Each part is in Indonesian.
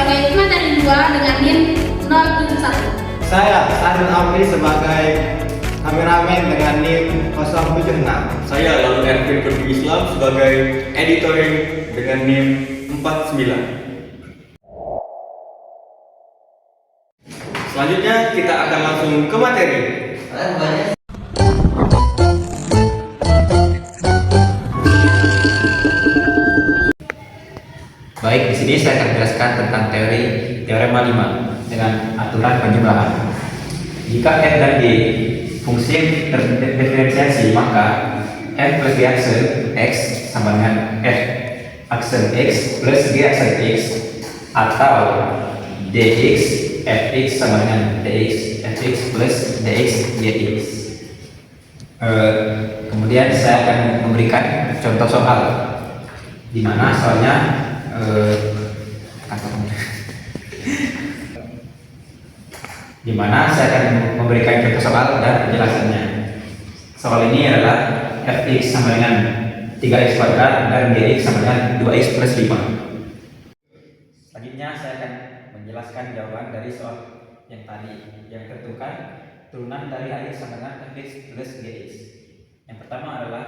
sebagai materi 2 dengan NIM 071. Saya Arun Amri sebagai kameramen dengan NIM 076. Saya lalu Ervin Kurdi Islam sebagai editoring dengan NIM 49. Selanjutnya kita akan langsung ke materi. Baik, di sini saya akan menjelaskan tentang teorema 5 dengan aturan penjumlahan. Jika f dan g fungsi yang terdiferensiasi, maka f plus g aksen x sama dengan f aksen x plus g aksen x, atau dx fx sama dengan dx fx plus dx gx. Kemudian saya akan memberikan contoh soal di mana soalnya di mana saya akan memberikan contoh soal dan penjelasannya. Soal ini adalah fx sama dengan 3x kuadrat dan gx sama dengan 2x plus 5. Selanjutnya saya akan menjelaskan jawaban dari soal yang tadi, yang tentukan turunan dari ax sama dengan fx plus gx. Yang pertama adalah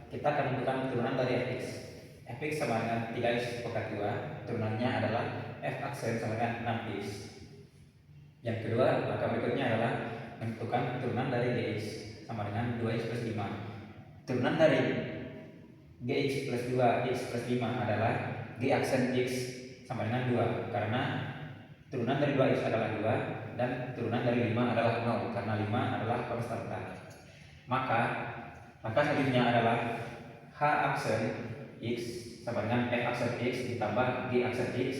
kita akan menentukan turunan dari fx. Fx sama dengan 3x pangkat 2, turunannya adalah f aksen sama dengan 6x. Yang kedua, langkah berikutnya adalah menentukan turunan dari gx sama dengan 2x plus 5. Turunan dari gx plus 2x plus 5 adalah g aksen x sama dengan 2, karena turunan dari 2x adalah 2 dan turunan dari 5 adalah 0, karena 5 adalah konstanta. Maka langkah selanjutnya adalah h aksen x sama dengan f aksen x ditambah g aksen x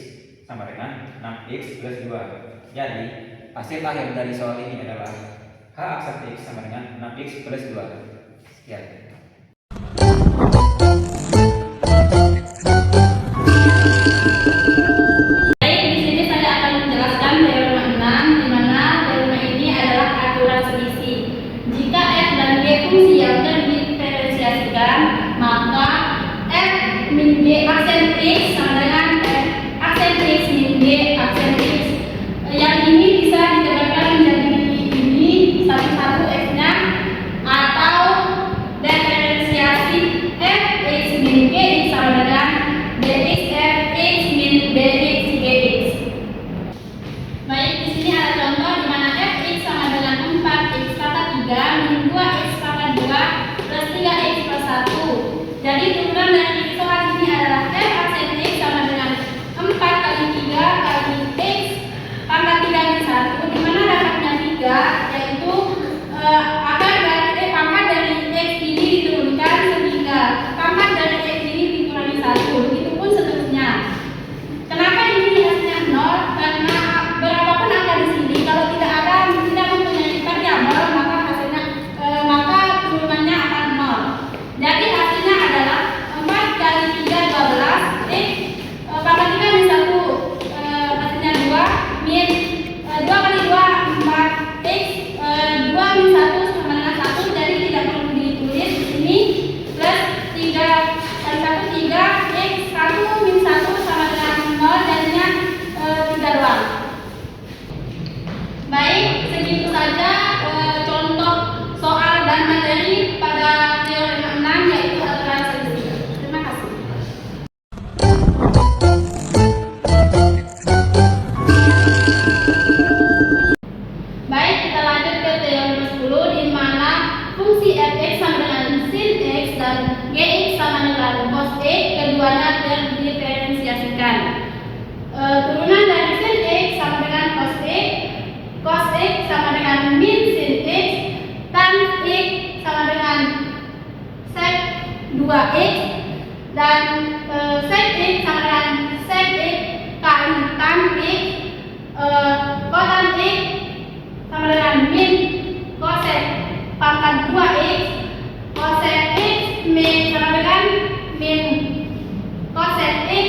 sama dengan 6x plus 2. Jadi hasil akhir dari soal ini adalah h aksen x sama dengan 6x plus 2. Sekian. Baik, di sini saya akan menjelaskan teorema 6, di mana teorema ini adalah aturan selisih. Jika f dan g fungsi yang terdiferensiasikan, maka f min g aksen x sama dengan f aksen x min g aksen x. Yang ini bisa digambarkan menjadi ini satu f-nya, atau diferensiasi f x min g sama dengan dx f x min dx gx. Baik, di sini ada contoh di mana fx sama dengan 4x pangkat 3 min 2x pangkat 2 plus 3x plus 1. Jadi turunan dari soal ini adalah f aksen x sama dengan 4 kali 3 kali x pangkat 3 min 1, di mana dapatnya 3, yaitu pangkat dari x ini diturunkan sehingga pangkat dari x ini dikurangi 1, begitupun seterusnya. Kenapa ini hasilnya 0? Karena berapapun angka di sini, kalau tidak mempunyai variabel, maka hasilnya maka turunannya akan 0. Jadi hasilnya adalah 4 kali 3 12 x pangkat 3 min 1, hasilnya 2 min 2 kali 2 4 x 2 min 1 sama dengan 1, jadi tidak perlu ditulis di sini, plus 3 kali 1 3 x 1 min 1 sama dengan 0, jadinya 3 doang. Baik, segitu saja contoh soal dan materi pada teorema 6, yaitu aturan selisih. Terima kasih. Baik, kita lanjut ke teorema 10, di mana fungsi fx sama dengan sin x dan gx sama dengan cos x, keduanya terdiferensiasikan. Turunan dari sin x sama dengan cos x sama dengan min sin x, tan x sama dengan sec 2x, dan sec x sama dengan sec x kali tan x, cotan x sama dengan min cosec pangkat 2x, cosec x min sama dengan min cosec x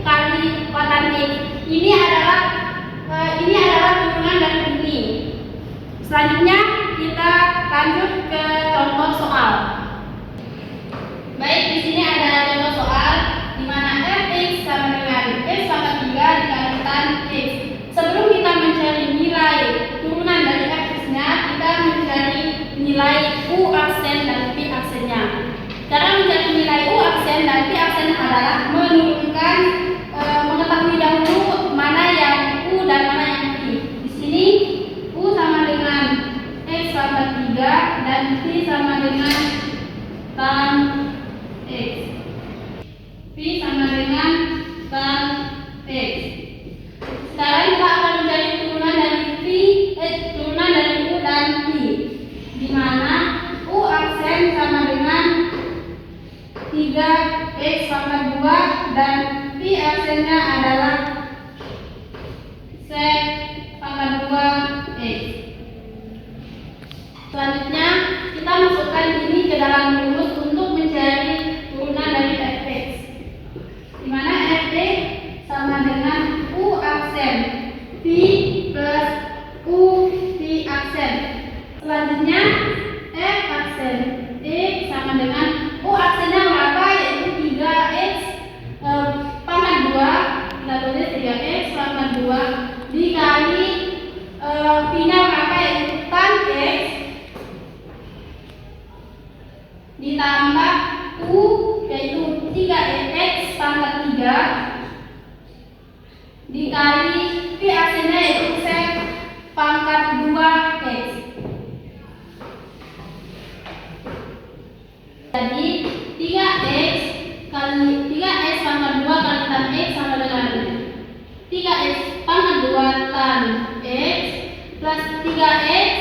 kali cotan x. Ini adalah turunan dari ini. Selanjutnya kita lanjut ke contoh soal. Baik, di sini ada contoh soal di mana fx sama dengan x pangkat 3 dikalikan x nilai U aksen dan P aksennya. Cara mencari nilai U aksen dan P aksen adalah menurunkan mengetahui dahulu mana yang U dan mana yang P. Di sini U sama dengan X pangkat 3 dan P sama dengan tan X. P sama dengan tan X. Sekarang kita akan mencari turunan dari U dan P, di mana U aksen sama dengan 3x pangkat 2 dan P aksennya adalah sec pangkat 2x. Selanjutnya kita masukkan ini ke dalam rumus untuk mencari turunan dari fx, di mana fx sama dengan U aksen P plus U P aksen. Selanjutnya F aksen X sama dengan U aksennya berapa, yaitu 3x pangkat 2, kita tulis 3x pangkat 2 dikali P-nya berapa, yaitu tan X ditambah U yaitu 3x pangkat 3 dikali P aksennya yaitu sec pangkat 2x. Jadi 3x pangkat 2 kali tan x sama dengan 3x pangkat 2 tan x plus 3x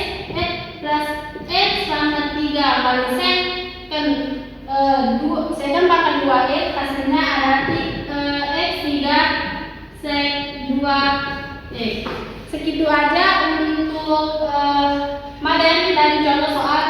plus x pangkat 3 kali sec secant pangkat 2x, hasilnya adalah x 3 sec 2x. Segitu aja untuk materi dan contoh soal